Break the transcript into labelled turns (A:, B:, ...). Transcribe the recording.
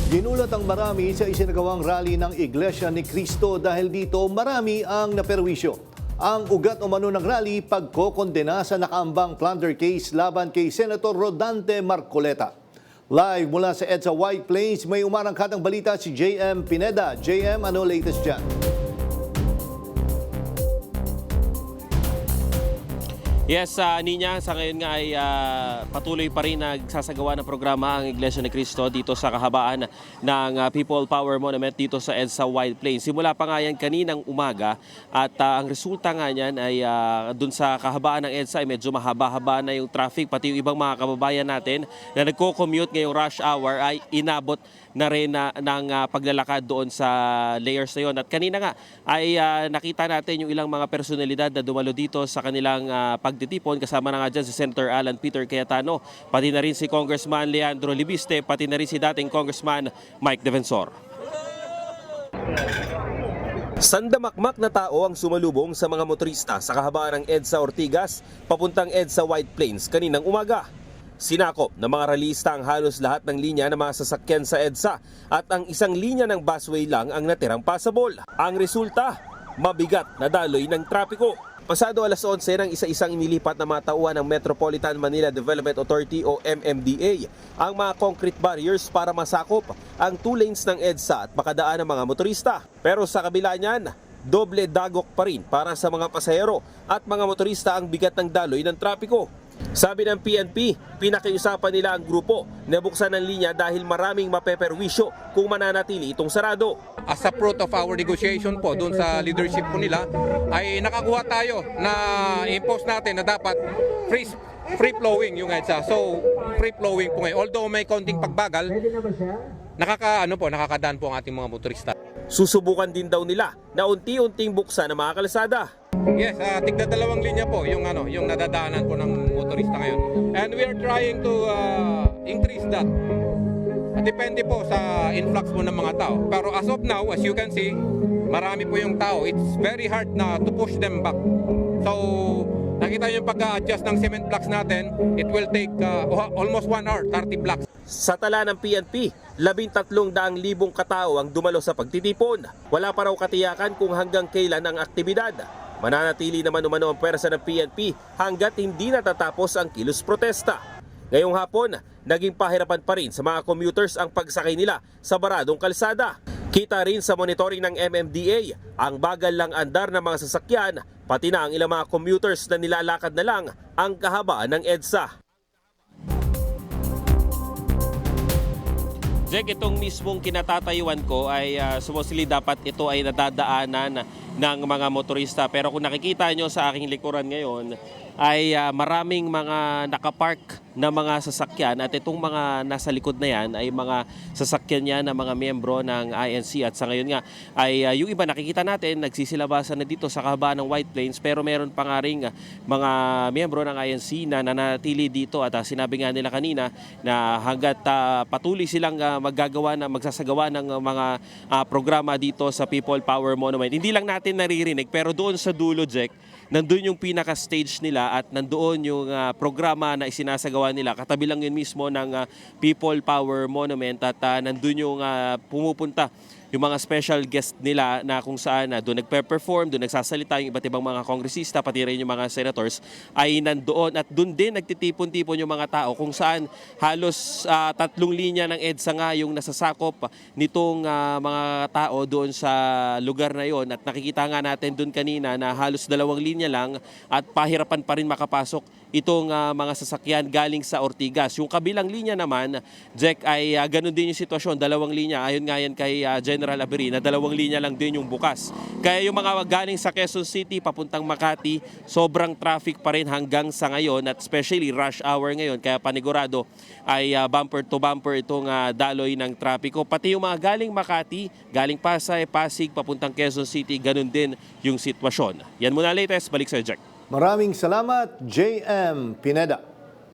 A: Ginulat ang marami sa isinagawang rally ng Iglesia ni Cristo dahil dito marami ang naperwisyo. Ang ugat umano ng rally pagkokondena sa nakaambang plunder case laban kay Senator Rodante Marcoleta. Live mula sa EDSA White Plains, may umarangkatang balita si JM Pineda. JM, ano latest dyan?
B: Yes, Ninya, sa ngayon nga ay patuloy pa rin nagsasagawa ng programa ang Iglesia ni Cristo dito sa kahabaan ng People Power Monument dito sa EDSA White Plains. Simula pa nga yan kaninang umaga at ang resulta nga niyan ay dun sa kahabaan ng EDSA ay medyo mahaba-haba na yung traffic. Pati yung ibang mga kababayan natin na nagko-commute ngayong rush hour ay inabot na rin ng paglalakad doon sa layers na yun. At kanina nga ay nakita natin yung ilang mga personalidad na dumalo dito sa kanilang pagtitipon. Kasama na nga dyan si Senator Alan Peter Cayetano, pati na rin si Congressman Leandro Libiste, pati na rin si dating Congressman Mike Defensor.
C: Sandamakmak na tao ang sumalubong sa mga motorista sa kahabaan ng EDSA Ortigas papuntang EDSA White Plains kaninang umaga. Sinakop ng mga ralista ang halos lahat ng linya ng mga sasakyan sa EDSA at ang isang linya ng busway lang ang natirang passable. Ang resulta, mabigat na daloy ng trapiko. Pasado alas 11 ng isa-isang inilipat na mga tauhan ng Metropolitan Manila Development Authority o MMDA ang mga concrete barriers para masakop ang 2 lanes ng EDSA at makadaan ng mga motorista. Pero sa kabila niyan, doble dagok pa rin para sa mga pasahero at mga motorista ang bigat ng daloy ng trapiko. Sabi ng PNP, pinakiusapan nila ang grupo na buksan ang linya dahil maraming mapeperwisyo kung mananatili itong sarado.
D: As a fruit of our negotiation po doon sa leadership po nila ay nakakuha tayo na impose natin na dapat free flowing yung EDSA. So free flowing po ngayon. Although may konting pagbagal, nakakadaan po ang ating mga motorista.
C: Susubukan din daw nila na unti-unting buksan ang mga kalsada.
D: Yes, tigda 2 linya po yung nadadaanan po ng motorista ngayon. And we are trying to increase that. Depende po sa influx po ng mga tao. Pero as of now, as you can see, marami po yung tao. It's very hard na to push them back. So, nakita niyo yung pag-adjust ng cement blocks natin, it will take almost 1 hour, 30 blocks.
C: Sa tala ng PNP, 13,000 katao ang dumalo sa pagtitipon. Wala pa raw katiyakan kung hanggang kailan ang aktibidad. Mananatili naman umano ang pwersa ng PNP hanggat hindi natatapos ang kilos protesta. Ngayong hapon, naging pahirapan pa rin sa mga commuters ang pagsakay nila sa baradong kalsada. Kita rin sa monitoring ng MMDA ang bagal lang andar ng mga sasakyan, pati na ang ilang mga commuters na nilalakad na lang ang kahabaan ng EDSA.
B: Jack, itong mismong kinatatayuan ko ay supposedly dapat ito ay nadadaanan ng mga motorista. Pero kung nakikita nyo sa aking likuran ngayon, ay maraming mga nakapark na mga sasakyan at itong mga nasa likod na yan ay mga sasakyan yan ng mga miyembro ng INC at sa ngayon nga ay yung iba nakikita natin nagsisilabasan na dito sa kahabaan ng White Plains pero meron pa nga rin mga miyembro ng INC na nanatili dito at sinabi nga nila kanina na hanggat patuloy silang magsasagawa ng mga programa dito sa People Power Monument. Hindi lang natin naririnig pero doon sa dulo, Jack, nandun yung pinaka-stage nila at nandoon yung programa na isinasagawa nila. Katabi lang yun mismo ng People Power Monument at nandun yung pumupunta yung mga special guest nila na kung saan doon nagpe-perform, doon nagsasalita yung iba't ibang mga kongresista, pati rin yung mga senators ay nandoon at doon din nagtitipon-tipon yung mga tao kung saan halos 3 linya ng EDSA nga yung nasasakop nitong mga tao doon sa lugar na yon at nakikita nga natin doon kanina na halos 2 linya lang at pahirapan pa rin makapasok itong mga sasakyan galing sa Ortigas. Yung kabilang linya naman, Jack, ay ganun din yung sitwasyon, 2 linya. Ayon nga yan kay General Aberi na 2 linya lang din yung bukas. Kaya yung mga galing sa Quezon City papuntang Makati, sobrang traffic pa rin hanggang sa ngayon at especially rush hour ngayon. Kaya panigurado ay bumper to bumper itong daloy ng trapiko. Pati yung mga galing Makati, galing Pasay, Pasig, papuntang Quezon City, ganun din yung sitwasyon. Yan muna latest, balik sa Jack.
A: Maraming salamat, JM Pineda.